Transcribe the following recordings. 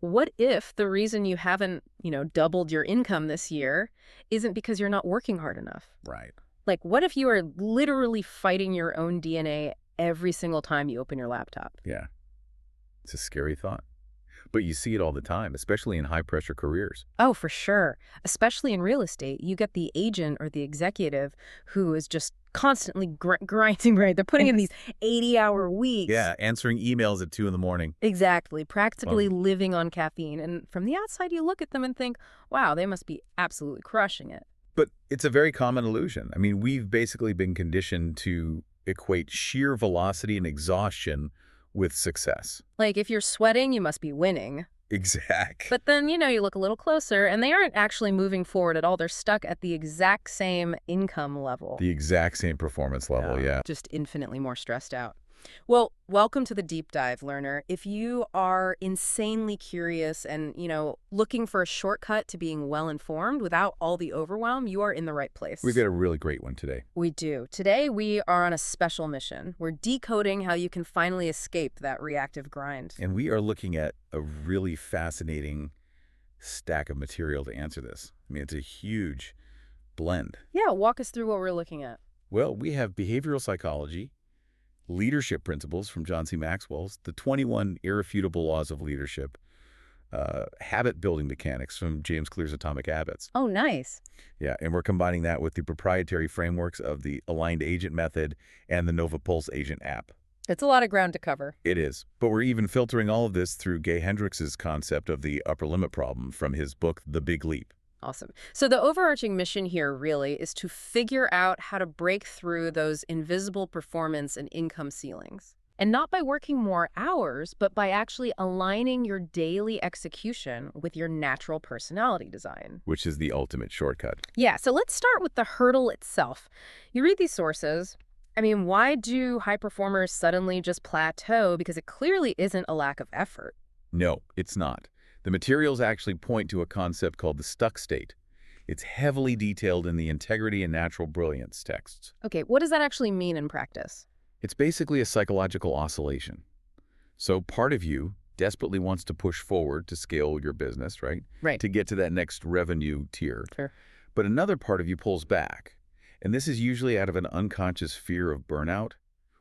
what if the reason you haven't, doubled your income this year isn't because you're not working hard enough? Right. Like, what if you are literally fighting your own DNA every single time you open your laptop? Yeah. It's a scary thought. But you see it all the time, especially in high-pressure careers. Oh, for sure. Especially in real estate, you get the agent or the executive who is just constantly grinding, right? They're putting in these 80-hour weeks. Yeah, answering emails at 2 in the morning. Exactly. Practically Well, living on caffeine. And from the outside, you look at them and think, wow, they must be absolutely crushing it. but it's a very common illusion. I mean, we've basically been conditioned to equate sheer velocity and exhaustion with success. Like, if you're sweating, you must be winning. Exact. But then, you look a little closer, and they aren't actually moving forward at all. They're stuck at the exact same income level. The exact same performance level, yeah. Just infinitely more stressed out. Well, welcome to the deep dive, learner. If you are insanely curious and, looking for a shortcut to being well-informed without all the overwhelm, you are in the right place. We've got a really great one today. We do. Today, we are on a special mission. We're decoding how you can finally escape that reactive grind. And we are looking at a really fascinating stack of material to answer this. I mean, it's a huge blend. Yeah, walk us through what we're looking at. Well, we have behavioral psychology, leadership principles from John C. Maxwell's, the 21 irrefutable laws of leadership, habit building mechanics from James Clear's Atomic Habits. Oh, nice. Yeah, and we're combining that with the proprietary frameworks of the aligned agent method and the Nova Pulse agent app. It's a lot of ground to cover. It is. But we're even filtering all of this through Gay Hendricks' concept of the upper limit problem from his book, The Big Leap. Awesome. So the overarching mission here really is to figure out how to break through those invisible performance and income ceilings. And not by working more hours, but by actually aligning your daily execution with your natural personality design. Which is the ultimate shortcut. Yeah, so let's start with the hurdle itself. You read these sources. I mean, why do high performers suddenly just plateau? Because it clearly isn't a lack of effort. No, it's not. The materials actually point to a concept called the stuck state. It's heavily detailed in the Integrity and Natural Brilliance texts. Okay, what does that actually mean in practice? It's basically a psychological oscillation. So part of you desperately wants to push forward to scale your business, right? Right. To get to that next revenue tier. Sure. But another part of you pulls back. And this is usually out of an unconscious fear of burnout,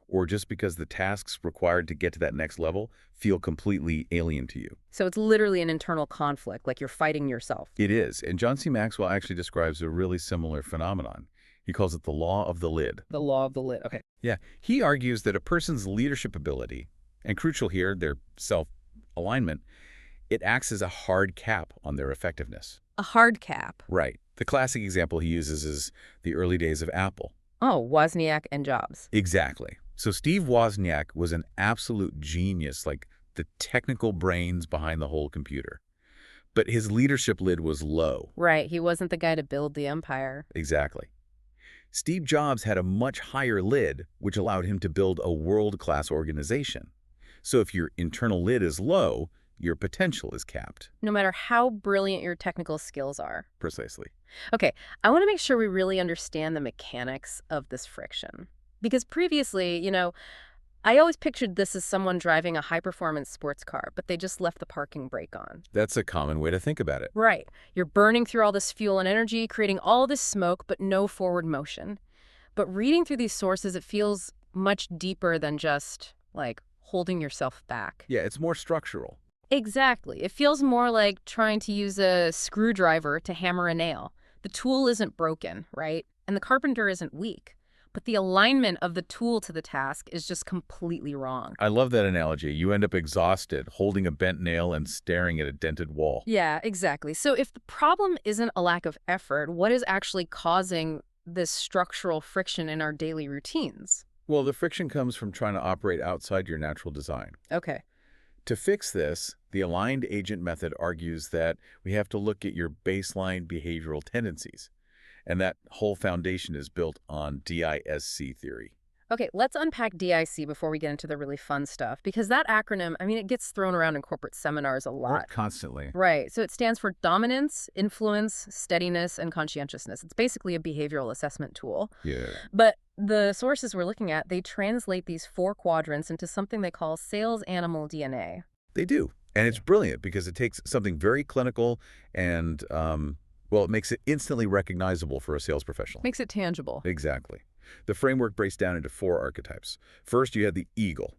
or just because the tasks required to get to that next level feel completely alien to you. So it's literally an internal conflict, like you're fighting yourself. It is. And John C. Maxwell actually describes a really similar phenomenon. He calls it the law of the lid. The law of the lid. Okay. Yeah. He argues that a person's leadership ability, and crucial here, their self-alignment, it acts as a hard cap on their effectiveness. A hard cap. Right. The classic example he uses is the early days of Apple. Oh, Wozniak and Jobs. Exactly. So Steve Wozniak was an absolute genius, like the technical brains behind the whole computer. But his leadership lid was low. Right. He wasn't the guy to build the empire. Exactly. Steve Jobs had a much higher lid, which allowed him to build a world-class organization. So if your internal lid is low, your potential is capped. No matter how brilliant your technical skills are. Precisely. Okay, I want to make sure we really understand the mechanics of this friction. Because previously, I always pictured this as someone driving a high-performance sports car, but they just left the parking brake on. That's a common way to think about it. Right. You're burning through all this fuel and energy, creating all this smoke, but no forward motion. But reading through these sources, it feels much deeper than just, like, holding yourself back. Yeah, it's more structural. Exactly. It feels more like trying to use a screwdriver to hammer a nail. The tool isn't broken, right? And the carpenter isn't weak. But the alignment of the tool to the task is just completely wrong. I love that analogy. You end up exhausted, holding a bent nail and staring at a dented wall. Yeah, exactly. So if the problem isn't a lack of effort, what is actually causing this structural friction in our daily routines? Well, the friction comes from trying to operate outside your natural design. Okay. To fix this, the aligned agent method argues that we have to look at your baseline behavioral tendencies. And that whole foundation is built on DISC theory. Okay, let's unpack DIC before we get into the really fun stuff, because that acronym, it gets thrown around in corporate seminars a lot. Constantly. Right, so it stands for dominance, influence, steadiness, and conscientiousness. It's basically a behavioral assessment tool. Yeah. But the sources we're looking at, they translate these 4 quadrants into something they call sales animal DNA. They do. And it's brilliant because it takes something very clinical and, well, it makes it instantly recognizable for a sales professional. Makes it tangible. Exactly. The framework breaks down into 4 archetypes. First, you have the eagle.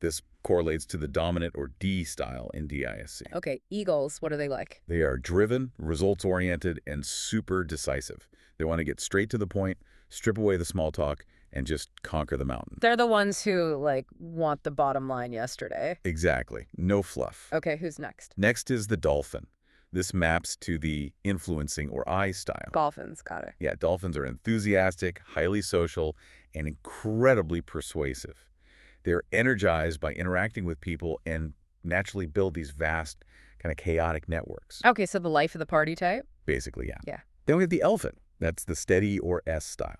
This correlates to the dominant or D style in DISC. Okay, eagles, what are they like? They are driven, results-oriented, and super decisive. They want to get straight to the point, strip away the small talk, and just conquer the mountain. They're the ones who, like, want the bottom line yesterday. Exactly. No fluff. Okay, who's next? Next is the dolphin. This maps to the influencing or I style. Dolphins, got it. Yeah, dolphins are enthusiastic, highly social, and incredibly persuasive. They're energized by interacting with people and naturally build these vast, kind of chaotic networks. Okay, so the life of the party type? Basically, yeah. Yeah. Then we have the elephant. That's the steady or S style.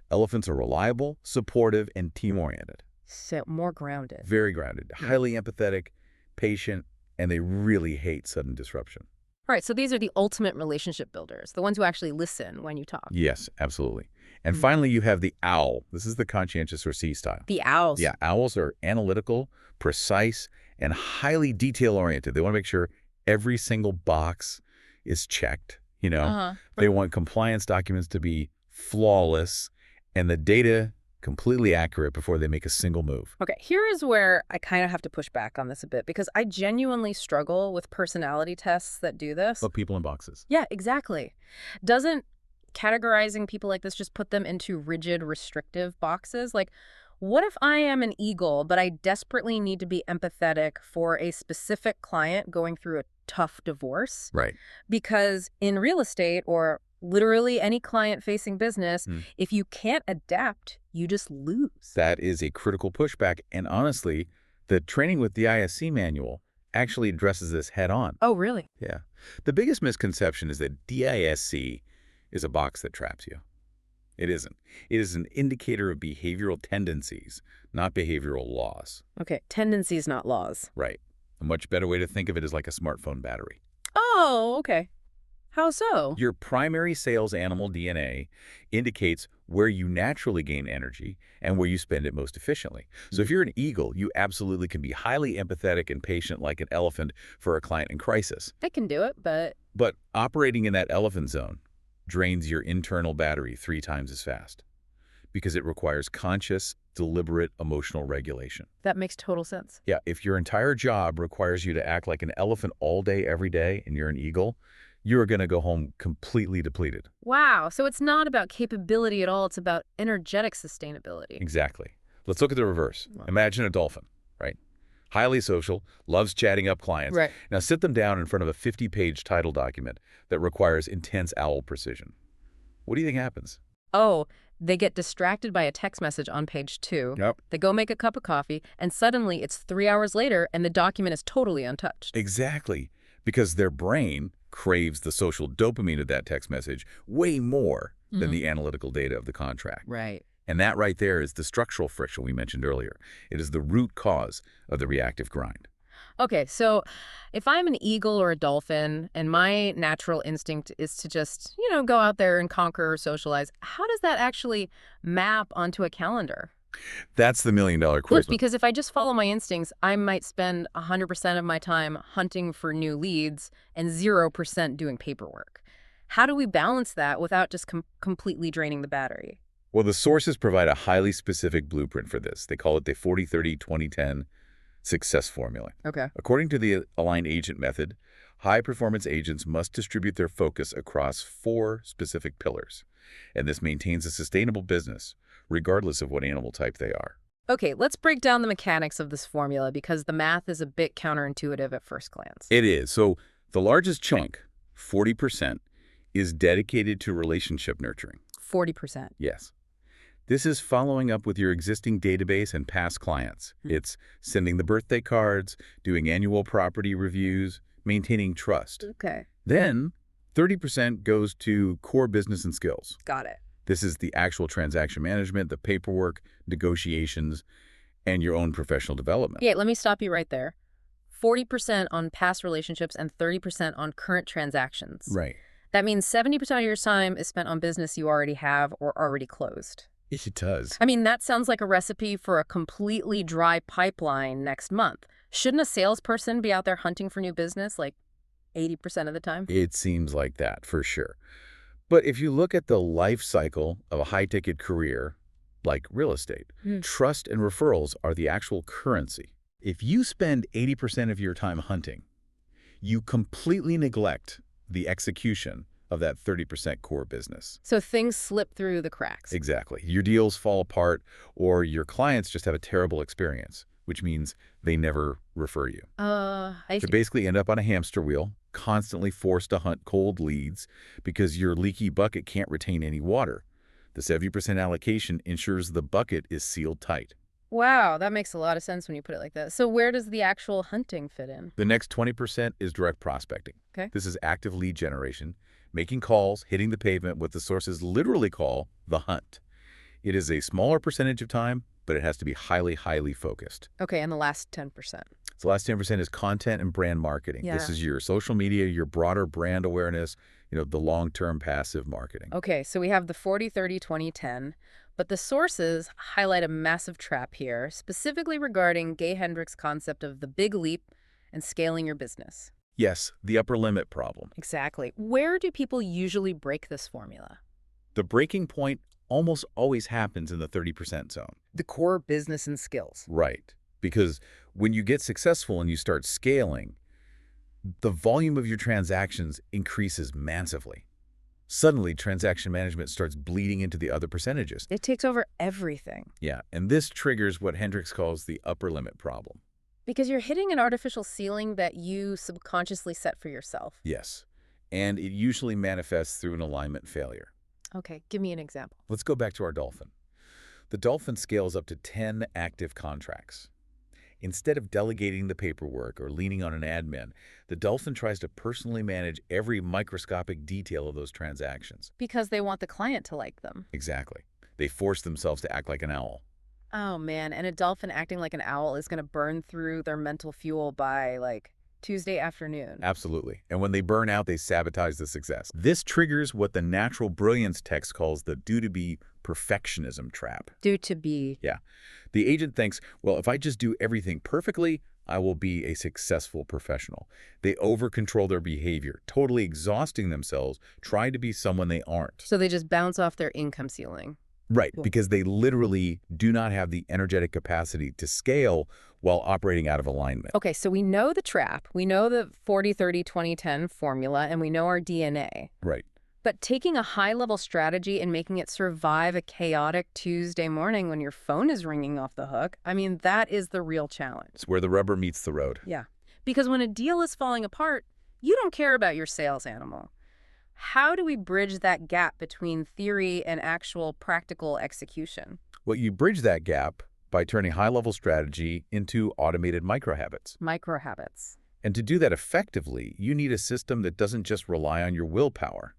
Elephants are reliable, supportive, and team-oriented. So more grounded. Very grounded, highly empathetic, patient, and they really hate sudden disruption. All right, so these are the ultimate relationship builders, the ones who actually listen when you talk. Yes, absolutely. And finally, you have the owl. This is the conscientious or C style. The owls. Yeah, owls are analytical, precise, and highly detail-oriented. They want to make sure every single box is checked, you know. They want compliance documents to be flawless and the data completely accurate before they make a single move. Okay, here is where I kind of have to push back on this a bit because I genuinely struggle with personality tests that do this. But people in boxes. Yeah, exactly. Doesn't categorizing people like this just put them into rigid, restrictive boxes? Like, what if I am an eagle, but I desperately need to be empathetic for a specific client going through a tough divorce? Right. Because in real estate or literally any client-facing business, if you can't adapt, you just lose. That is a critical pushback. And honestly, the training with the ISC manual actually addresses this head on. Oh, really? Yeah. The biggest misconception is that DISC is a box that traps you. It isn't. It is an indicator of behavioral tendencies, not behavioral laws. Okay, tendencies, not laws. Right. A much better way to think of it is like a smartphone battery. Oh, okay. How so? Your primary sales animal DNA indicates where you naturally gain energy and where you spend it most efficiently. So if you're an eagle, you absolutely can be highly empathetic and patient like an elephant for a client in crisis. I can do it, but... But operating in that elephant zone drains your internal battery 3 times as fast because it requires conscious, deliberate emotional regulation. That makes total sense. Yeah, if your entire job requires you to act like an elephant all day, every day, and you're an eagle, you're going to go home completely depleted. Wow, so it's not about capability at all, it's about energetic sustainability. Exactly. Let's look at the reverse. Imagine a dolphin, right? Highly social, loves chatting up clients. Right. Now sit them down in front of a 50-page title document that requires intense owl precision. What do you think happens? Oh, they get distracted by a text message on page 2. Yep. They go make a cup of coffee, and suddenly it's 3 hours later and the document is totally untouched. Exactly. Because their brain craves the social dopamine of that text message way more than the analytical data of the contract. Right. And that right there is the structural friction we mentioned earlier. It is the root cause of the reactive grind. Okay, so if I'm an eagle or a dolphin and my natural instinct is to just, go out there and conquer or socialize, how does that actually map onto a calendar? That's the million-dollar question. Because if I just follow my instincts, I might spend 100% of my time hunting for new leads and 0% doing paperwork. How do we balance that without just completely draining the battery? Well, the sources provide a highly specific blueprint for this. They call it the 40-30-20-10 success formula. Okay. According to the aligned agent method, high-performance agents must distribute their focus across 4 specific pillars, and this maintains a sustainable business, regardless of what animal type they are. Okay, let's break down the mechanics of this formula because the math is a bit counterintuitive at first glance. It is. So the largest chunk, 40%, is dedicated to relationship nurturing. 40%. Yes. This is following up with your existing database and past clients. It's sending the birthday cards, doing annual property reviews, maintaining trust. Okay. Then 30% goes to core business and skills. Got it. This is the actual transaction management, the paperwork, negotiations, and your own professional development. Yeah, let me stop you right there. 40% on past relationships and 30% on current transactions. Right. That means 70% of your time is spent on business you already have or already closed. It does. I mean, that sounds like a recipe for a completely dry pipeline next month. Shouldn't a salesperson be out there hunting for new business like 80% of the time? It seems like that, for sure. But if you look at the life cycle of a high-ticket career, like real estate, Hmm. trust and referrals are the actual currency. If you spend 80% of your time hunting, you completely neglect the execution of that 30% core business. So things slip through the cracks. Exactly. Your deals fall apart, or your clients just have a terrible experience, which means they never refer you. I So see. basically end up on a hamster wheel, constantly forced to hunt cold leads because your leaky bucket can't retain any water. The 70% allocation ensures the bucket is sealed tight. Wow, that makes a lot of sense when you put it like that. So where does the actual hunting fit in? The next 20% is direct prospecting. Okay. This is active lead generation, making calls, hitting the pavement, what the sources literally call the hunt. It is a smaller percentage of time, but it has to be highly, highly focused. Okay, and the last 10%. So the last 10% is content and brand marketing. This Yeah. is your social media, your broader brand awareness, the long-term passive marketing. Okay, so we have the 40, 30, 20, 10, but the sources highlight a massive trap here, specifically regarding Gay Hendricks' concept of the big leap and scaling your business. Yes, the upper limit problem. Exactly. Where do people usually break this formula? The breaking point almost always happens in the 30% zone. The core business and skills. Right. Because when you get successful and you start scaling, the volume of your transactions increases massively. Suddenly, transaction management starts bleeding into the other percentages. It takes over everything. Yeah, and this triggers what Hendricks calls the upper limit problem. Because you're hitting an artificial ceiling that you subconsciously set for yourself. Yes, and it usually manifests through an alignment failure. Okay, give me an example. Let's go back to our Dolphin. The Dolphin scales up to 10 active contracts. Instead of delegating the paperwork or leaning on an admin, the Dolphin tries to personally manage every microscopic detail of those transactions. Because they want the client to like them. Exactly. They force themselves to act like an owl. Oh, man, and a dolphin acting like an owl is going to burn through their mental fuel by, like, Tuesday afternoon. Absolutely. And when they burn out, they sabotage the success. This triggers what the natural brilliance text calls the due-to-be perfectionism trap. Due to be. Yeah. The agent thinks, well, if I just do everything perfectly, I will be a successful professional. They over-control their behavior, totally exhausting themselves, trying to be someone they aren't. So they just bounce off their income ceiling. Right, Cool. because they literally do not have the energetic capacity to scale while operating out of alignment. Okay, so we know the trap. We know the 40, 30, 20, 10 formula, and we know our DNA. Right. But taking a high-level strategy and making it survive a chaotic Tuesday morning when your phone is ringing off the hook, I mean, that is the real challenge. It's where the rubber meets the road. Yeah. Because when a deal is falling apart, you don't care about your sales animal. How do we bridge that gap between theory and actual practical execution? Well, you bridge that gap by turning high-level strategy into automated micro-habits. Micro habits. And to do that effectively, you need a system that doesn't just rely on your willpower.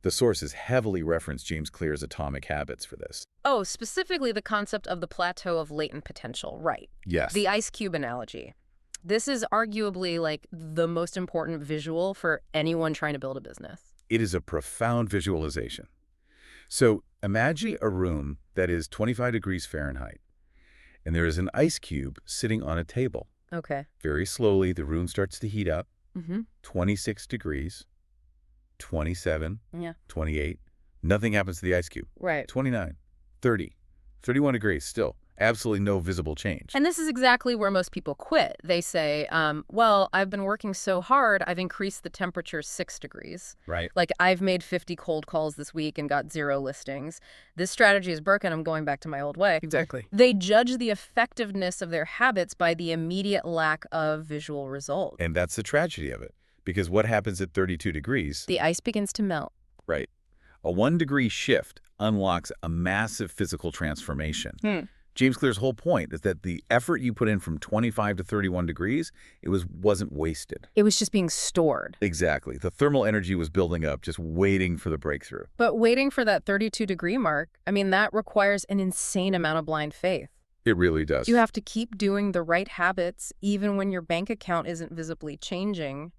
The sources heavily reference James Clear's atomic habits for this. Oh, specifically the concept of the plateau of latent potential, right? Yes. The ice cube analogy. This is arguably like the most important visual for anyone trying to build a business. It is a profound visualization. So imagine a room that is 25 degrees Fahrenheit, and there is an ice cube sitting on a table. Okay. Very slowly, the room starts to heat up. Mm-hmm. 26 degrees, 27, Yeah. 28. Nothing happens to the ice cube. Right. 29, 30, 31 degrees still. Absolutely no visible change. And this is exactly where most people quit. They say, well, I've been working so hard, I've increased the temperature 6 degrees. Right. Like, I've made 50 cold calls this week and got 0 listings. This strategy is broken. I'm going back to my old way. Exactly. They judge the effectiveness of their habits by the immediate lack of visual result. And that's the tragedy of it. Because what happens at 32 degrees? The ice begins to melt. Right. A 1-degree shift unlocks a massive physical transformation. James Clear's whole point is that the effort you put in from 25 to 31 degrees, it wasn't wasted. It was just being stored. Exactly. The thermal energy was building up, just waiting for the breakthrough. But waiting for that 32-degree mark, I mean, that requires an insane amount of blind faith. It really does. You have to keep doing the right habits even when your bank account isn't visibly changing.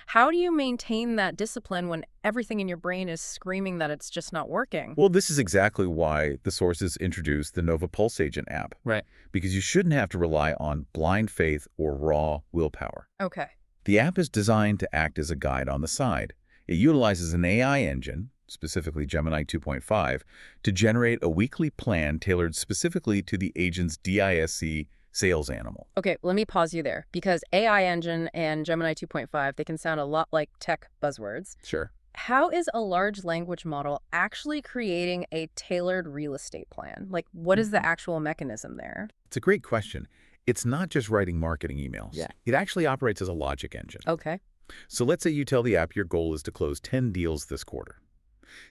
How do you maintain that discipline when everything in your brain is screaming that it's just not working? Well, this is exactly why the sources introduced the Nova Pulse Agent app, Right. because you shouldn't have to rely on blind faith or raw willpower. Okay. The app is designed to act as a guide on the side. It utilizes an AI engine, specifically Gemini 2.5, to generate a weekly plan tailored specifically to the agent's DISC sales animal. Okay, let me pause you there because AI engine and Gemini 2.5, they can sound a lot like tech buzzwords. Sure. How is a large language model actually creating a tailored real estate plan? Like, what is the actual mechanism there? It's a great question. It's not just writing marketing emails. Yeah. It actually operates as a logic engine. Okay. So let's say you tell the app your goal is to close 10 deals this quarter.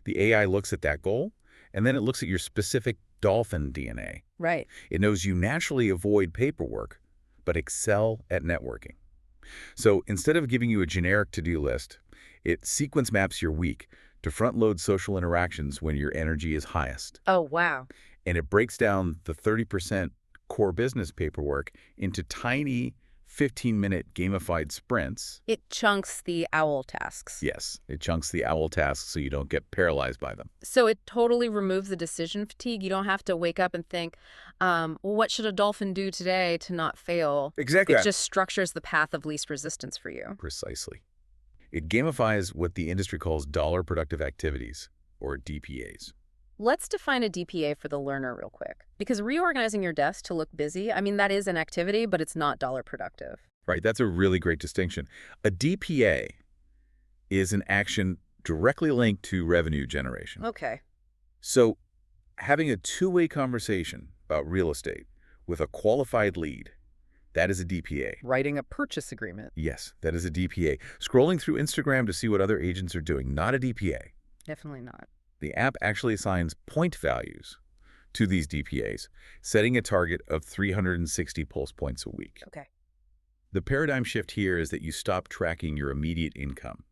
The AI looks at that goal, and then it looks at your specific Dolphin DNA. Right. It knows you naturally avoid paperwork, but excel at networking. So instead of giving you a generic to-do list, it sequence maps your week to front-load social interactions when your energy is highest. Oh, wow. And it breaks down the 30% core business paperwork into tiny 15-minute gamified sprints. It chunks the owl tasks. Yes, it chunks the owl tasks so you don't get paralyzed by them. So it totally removes the decision fatigue. You don't have to wake up and think, well, what should a dolphin do today to not fail? Exactly. It just structures the path of least resistance for you. Precisely. It gamifies what the industry calls dollar productive activities, or DPAs. Let's define a DPA for the learner real quick. Because reorganizing your desk to look busy, I mean, that is an activity, but it's not dollar productive. Right, that's a really great distinction. A DPA is an action directly linked to revenue generation. Okay. So having a two-way conversation about real estate with a qualified lead, that is a DPA. Writing a purchase agreement. Yes, that is a DPA. Scrolling through Instagram to see what other agents are doing, not a DPA. Definitely not. The app actually assigns point values to these DPAs, setting a target of 360 pulse points a week. Okay. The paradigm shift here is that you stop tracking your immediate income,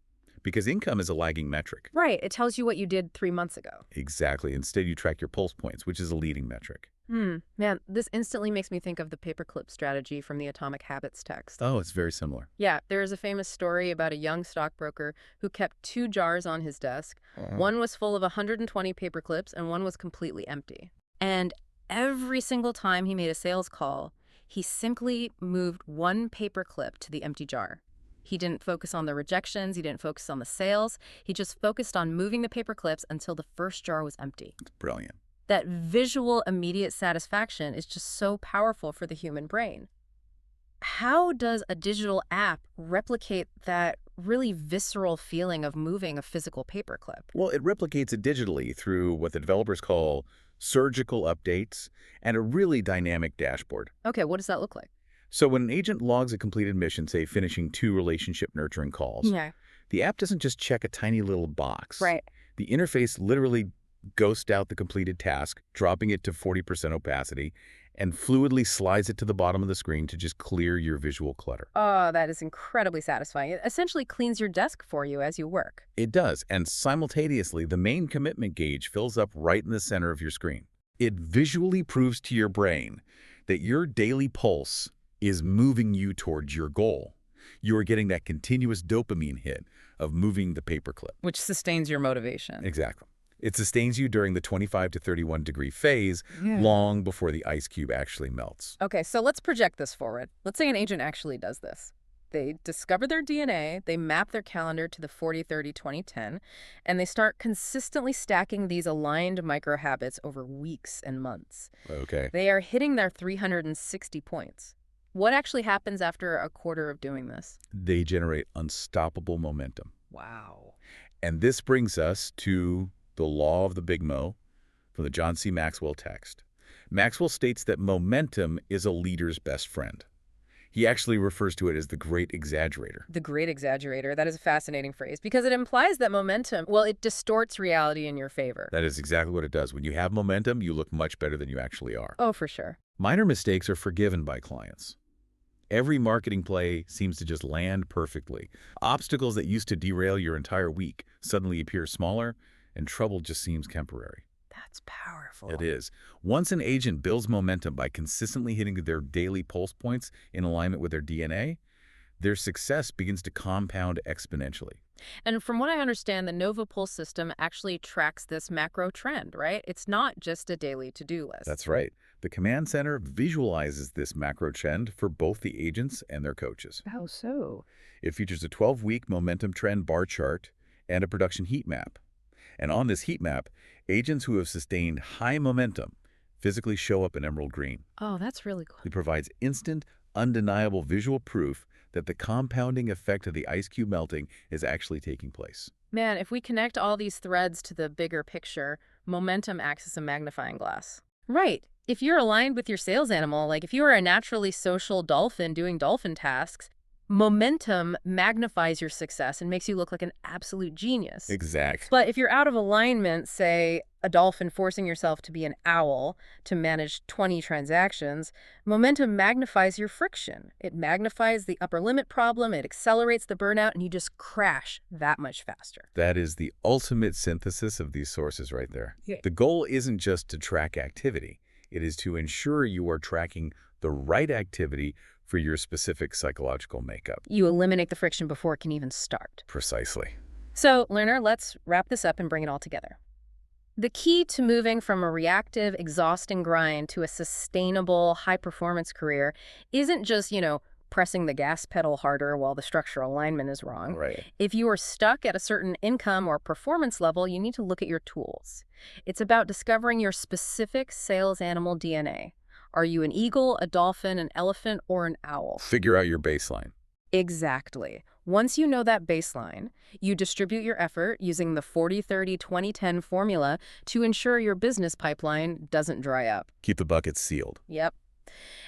because income is a lagging metric. Right. It tells you what you did 3 months ago. Exactly. Instead, you track your pulse points, which is a leading metric. Man, this instantly makes me think of the paperclip strategy from the Atomic Habits text. Oh, it's very similar. Yeah, there is a famous story about a young stockbroker who kept 2 jars on his desk. One was full of 120 paperclips and one was completely empty. And every single time he made a sales call, he simply moved 1 paperclip to the empty jar. He didn't focus on the rejections, he didn't focus on the sales, he just focused on moving the paperclips until the first jar was empty. It's brilliant. That visual immediate satisfaction is just so powerful for the human brain. How does a digital app replicate that really visceral feeling of moving a physical paperclip? Well, it replicates it digitally through what the developers call surgical updates and a really dynamic dashboard. Okay, what does that look like? So when an agent logs a completed mission, say finishing 2 relationship nurturing calls, Yeah. the app doesn't just check a tiny little box. Right. The interface literally ghosts out the completed task, dropping it to 40% opacity, and fluidly slides it to the bottom of the screen to just clear your visual clutter. Oh, that is incredibly satisfying. It essentially cleans your desk for you as you work. It does, and simultaneously, the main commitment gauge fills up right in the center of your screen. It visually proves to your brain that your daily pulse is moving you towards your goal. You are getting that continuous dopamine hit of moving the paperclip. Which sustains your motivation. Exactly. It sustains you during the 25 to 31 degree phase, long before the ice cube actually melts. Okay, so let's project this forward. Let's say an agent actually does this. They discover their DNA, they map their calendar to the 40-30-20-10, and they start consistently stacking these aligned micro-habits over weeks and months. Okay. They are hitting their 360 points. What actually happens after a quarter of doing this? They generate unstoppable momentum. Wow. And this brings us to the law of the Big Mo from the John C. Maxwell text. Maxwell states that momentum is a leader's best friend. He actually refers to it as the great exaggerator. The great exaggerator. That is a fascinating phrase because it implies that momentum, well, it distorts reality in your favor. That is exactly what it does. When you have momentum, you look much better than you actually are. Oh, for sure. Minor mistakes are forgiven by clients. Every marketing play seems to just land perfectly. Obstacles that used to derail your entire week suddenly appear smaller, and trouble just seems temporary. That's powerful. It is. Once an agent builds momentum by consistently hitting their daily pulse points in alignment with their DNA, their success begins to compound exponentially. And from what I understand, the Nova Pulse system actually tracks this macro trend, right? It's not just a daily to-do That's list. right. The command center visualizes this macro trend for both the agents and their coaches. How so? It features a 12-week momentum trend bar chart and a production heat map. And on this heat map, agents who have sustained high momentum physically show up in emerald green. Oh, that's really cool. It provides instant, undeniable visual proof that the compounding effect of the ice cube melting is actually taking place. Man, if we connect all these threads to the bigger picture, momentum acts as a magnifying glass. Right. If you're aligned with your sales animal, like if you are a naturally social dolphin doing dolphin tasks, momentum magnifies your success and makes you look like an absolute genius. Exact. But if you're out of alignment, say a dolphin forcing yourself to be an owl to manage 20 transactions, momentum magnifies your friction. It magnifies the upper limit problem, it accelerates the burnout, and you just crash that much faster. That is the ultimate synthesis of these sources right there. Yeah. The goal isn't just to track activity. It is to ensure you are tracking the right activity for your specific psychological makeup. You eliminate the friction before it can even start. Precisely. So, learner, let's wrap this up and bring it all together. The key to moving from a reactive, exhausting grind to a sustainable, high-performance career isn't just, pressing the gas pedal harder while the structural alignment is wrong. Right. If you are stuck at a certain income or performance level, you need to look at your tools. It's about discovering your specific sales animal DNA. Are you an eagle, a dolphin, an elephant, or an owl? Figure out your baseline. Exactly. Once you know that baseline, you distribute your effort using the 40-30-20-10 formula to ensure your business pipeline doesn't dry up. Keep the buckets sealed. Yep.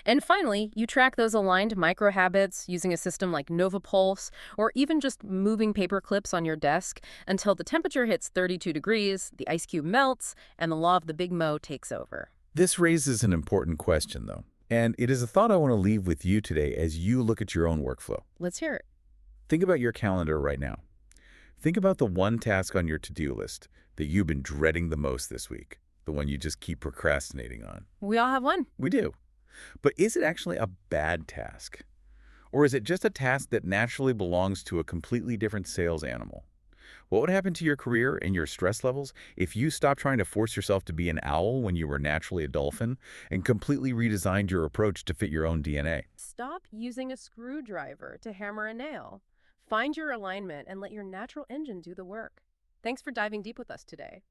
And finally, you track those aligned micro habits using a system like Nova Pulse, or even just moving paper clips on your desk until the temperature hits 32 degrees, the ice cube melts, and the law of the big mo takes over. This raises an important question, though, and it is a thought I want to leave with you today as you look at your own workflow. Let's hear it. Think about your calendar right now. Think about the one task on your to-do list that you've been dreading the most this week, the one you just keep procrastinating on. We all have one. We do. But is it actually a bad task? Or is it just a task that naturally belongs to a completely different sales animal? What would happen to your career and your stress levels if you stopped trying to force yourself to be an owl when you were naturally a dolphin and completely redesigned your approach to fit your own DNA? Stop using a screwdriver to hammer a nail. Find your alignment and let your natural engine do the work. Thanks for diving deep with us today.